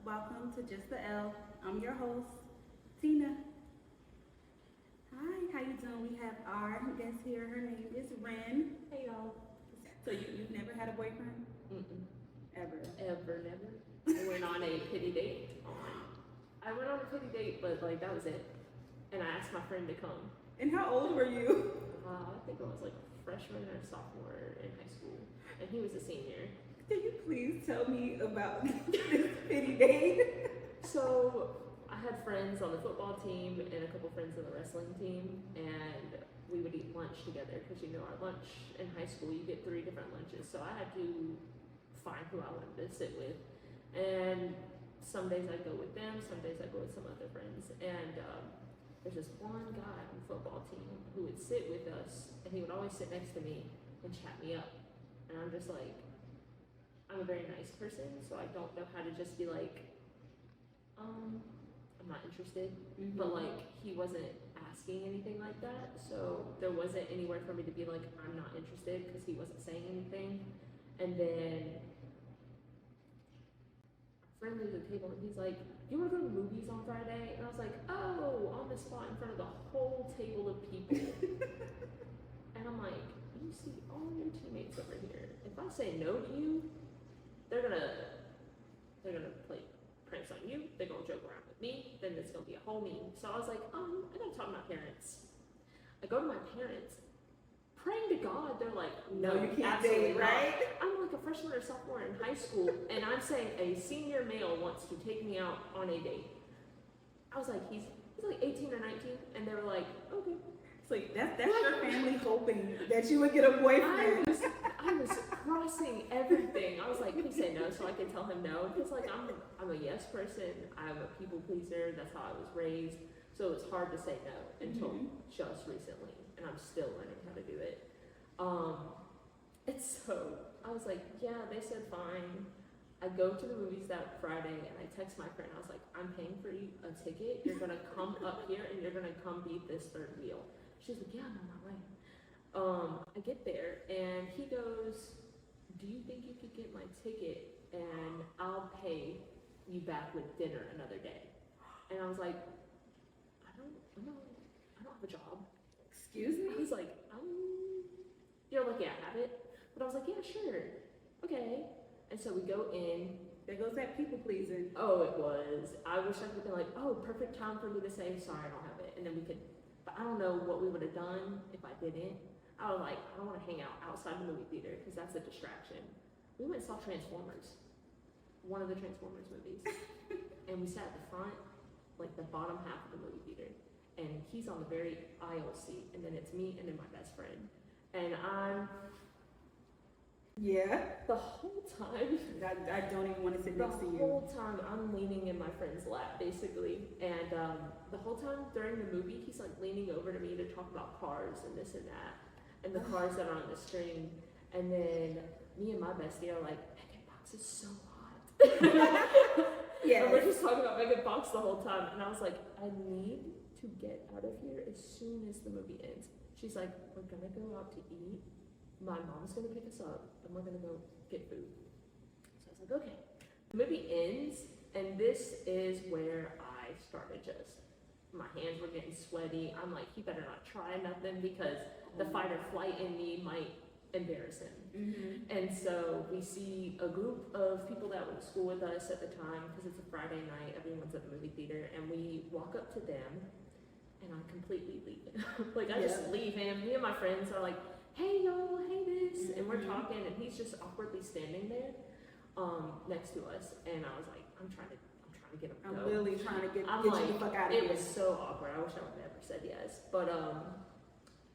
Welcome to Just the L. I'm your host, Tina. Hi, how you doing? We have our guest here. Her name is Ren. Hey y'all. So you've never had a boyfriend? Mm-mm. Ever? Ever, never. I went on a pity date. I went on a pity date, but like that was it. And I asked my friend to come. And how old were you? I think I was like a freshman or sophomore in high school, and he was a senior. Can you please tell me about this pity date? So I had friends on the football team and a couple friends on the wrestling team, and we would eat lunch together because you know our lunch in high school you get 3 different lunches. So I had to find who I wanted to sit with, and some days I'd go with them, some days I'd go with some other friends, and there's this one guy on the football team who would sit with us, and he would always sit next to me and chat me up, and I'm just like, I'm a very nice person, so I don't know how to just be like, I'm not interested. Mm-hmm. But like, he wasn't asking anything like that, so there wasn't anywhere for me to be like, I'm not interested, because he wasn't saying anything. And then a friend leaves the table and he's like, you want to go to the movies on Friday? And I was like, oh, on the spot in front of the whole table of people. And I'm like, you see all your teammates over here. If I say no to you, they're gonna play pranks on you. They're gonna joke around with me. Then it's gonna be a whole meme. So I was like, I gotta talk to my parents. I go to my parents, praying to God. They're like, no, you can't absolutely date, not. right? I'm like a freshman or sophomore in high school, and I'm saying a senior male wants to take me out on a date. I was like, he's like 18 or 19, and they were like, okay. It's like that's your family hoping that you would get a boyfriend. I was crossing everything. I was like, please say no so I can tell him no. Because like I'm a yes person. I'm a people pleaser. That's how I was raised. So it's hard to say no until just recently, and I'm still learning how to do it. And so I was like, yeah, they said fine. I go to the movies that Friday, and I text my friend. I was like, I'm paying for you a ticket. You're gonna come up here, and you're gonna come beat this third wheel. She's like, yeah, I'm on my way. I get there, and he goes, do you think you could get my ticket, and I'll pay you back with dinner another day? And I was like, I don't have a job. Excuse me? He's like, you're like, yeah, I have it. But I was like, yeah, sure, okay. And so we go in. There goes that people pleasing. Oh, it was. I wish I could have been like, oh, perfect time for me to say, sorry, I don't have it. And then we could, but I don't know what we would have done if I didn't. I was like, I don't want to hang out outside the movie theater because that's a distraction. We went and saw Transformers, one of the Transformers movies. And we sat at the front, like the bottom half of the movie theater. And he's on the very aisle seat. And then it's me and then my best friend. And the whole time, I don't even want to sit next to you. the whole time I'm leaning in my friend's lap, basically. And the whole time during the movie, he's like leaning over to me to talk about cars and this and that, and the cars that are on the screen. And then me and my bestie are like, Megan Fox is so hot. Yeah. And we're just talking about Megan Fox the whole time. And I was like, I need to get out of here as soon as the movie ends. She's like, we're gonna go out to eat. My mom's gonna pick us up, and we're gonna go get food. So I was like, okay. The movie ends, and this is where I started just, my hands were getting sweaty. I'm like, he better not try nothing because the fight or flight in me might embarrass him. Mm-hmm. And so we see a group of people that went to school with us at the time, because it's a Friday night, everyone's at the movie theater, and we walk up to them, and I completely leave him. Like, I just leave him. Me and my friends are like, hey y'all, hey this, and we're talking, and he's just awkwardly standing there next to us, and I was like, I'm trying to get him to go. I'm really trying to get I'm you like, the fuck out of it here. was so awkward. I wish I would have never said yes. But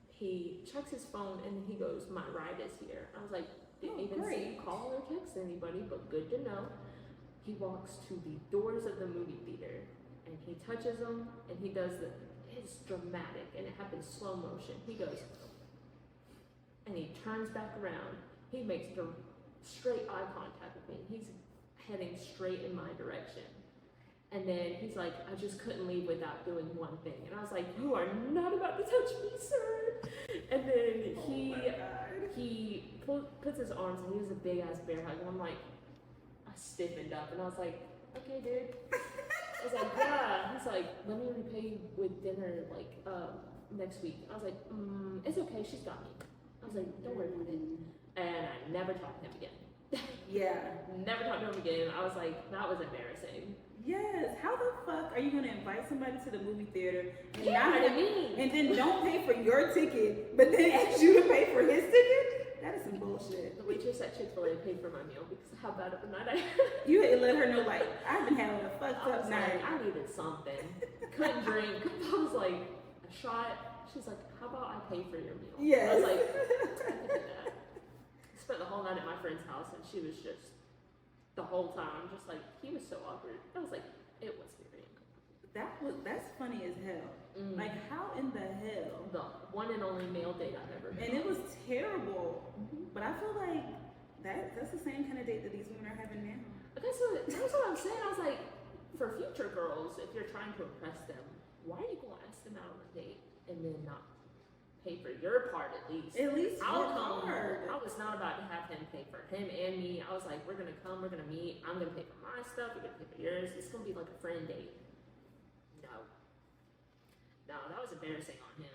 he checks his phone and he goes, my ride is here. I was like, didn't even see you call or text anybody, but good to know. He walks to the doors of the movie theater and he touches them, and he does it's dramatic, and it happens slow motion. He goes, and he turns back around. He makes straight eye contact with me. He's heading straight in my direction. And then he's like, I just couldn't leave without doing one thing. And I was like, you are not about to touch me, sir. And then puts his arms, and he was a big ass bear hug. And I'm like, I stiffened up, and I was like, okay, dude. I was like, yeah. He's like, let me repay you with dinner, like, next week. I was like, it's okay, she's got me. I was like, don't worry about it. And I never talked to him again. Yeah. Never talked to him again. I was like, that was embarrassing. Yes. How the fuck are you gonna invite somebody to the movie theater and And then don't pay for your ticket, but then ask you to pay for his ticket? That is some bullshit. the waitress at Chick-fil-A paid for my meal because of how bad of a night I had. You had to let her know, like, I've been having a fucked I up was night. like, I needed something. Couldn't drink. I was like, a shot. She's like, how about I pay for your meal? Yes. I was like, I can do that. I spent the whole night at my friend's house and she was just, the whole time, just like, he was so awkward. I was like, it was weird. That's funny as hell. Like, how in the hell? The one and only male date I've ever been And on. it was terrible. But I feel like that's the same kind of date that these women are having now. That's what I'm saying. I was like, for future girls, if you're trying to impress them, why are you going to ask them out on a date and then not pay for your part at least? At least I'll work come. hard. I was not about to have him pay for him and me. I was like, we're going to come, we're going to meet, I'm going to pay for my stuff, you're going to pay for yours. It's going to be like a friend date. No, that was embarrassing on him.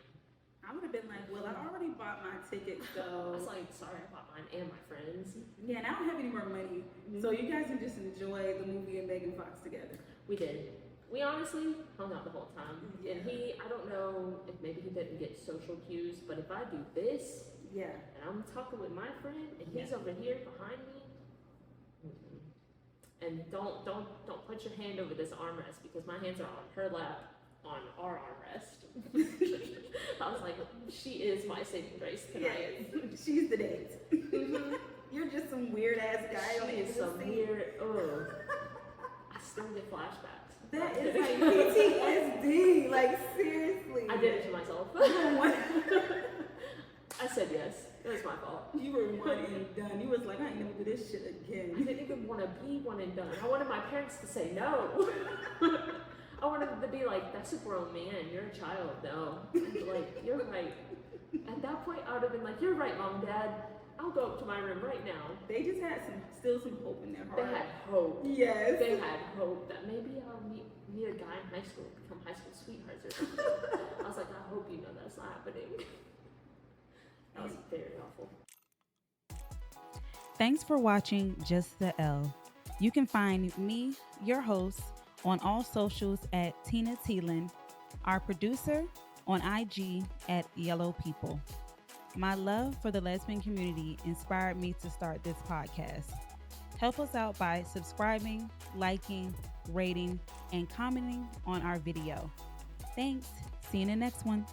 I would have been like, well, I already bought my ticket, I so. was like, sorry, I bought mine and my friends. Yeah, and I don't have any more money. So you guys can just enjoy the movie and Megan Fox together. We did. We honestly hung out the whole time. Yeah. And I don't know if maybe he didn't get social cues, but if I do this, Yeah. and I'm talking with my friend, and he's over here behind me, and don't put your hand over this armrest because my hands are on her lap on our armrest. I was like, she is my saving grace tonight. Yes. She's the date. You're just some weird ass guy on the She edge is of the some seat. weird. I still get flashbacks. That is like PTSD. Like, seriously. I did it to myself. You I said yes. It was my fault. were one and done. You was like, I ain't never do this shit again. I didn't even want to be one and done. I wanted my parents to say no. I wanted them to be like, that's a grown man. You're a child. No. I'd be like, you're right. At that point, I would have been like, you're right, Mom, Dad. I'll go up to my room right now. They just had still some hope in their heart. They had hope. Yes. They had hope that maybe I'll meet a guy in high school, become high school sweethearts or something. I was like, I hope you know that's not happening. That was very awful. Thanks for watching Just the L. You can find me, your host, on all socials at Tina Thielen, our producer on IG at Yellow People. My love for the lesbian community inspired me to start this podcast. Help us out by subscribing, liking, rating, and commenting on our video. Thanks. See you in the next one.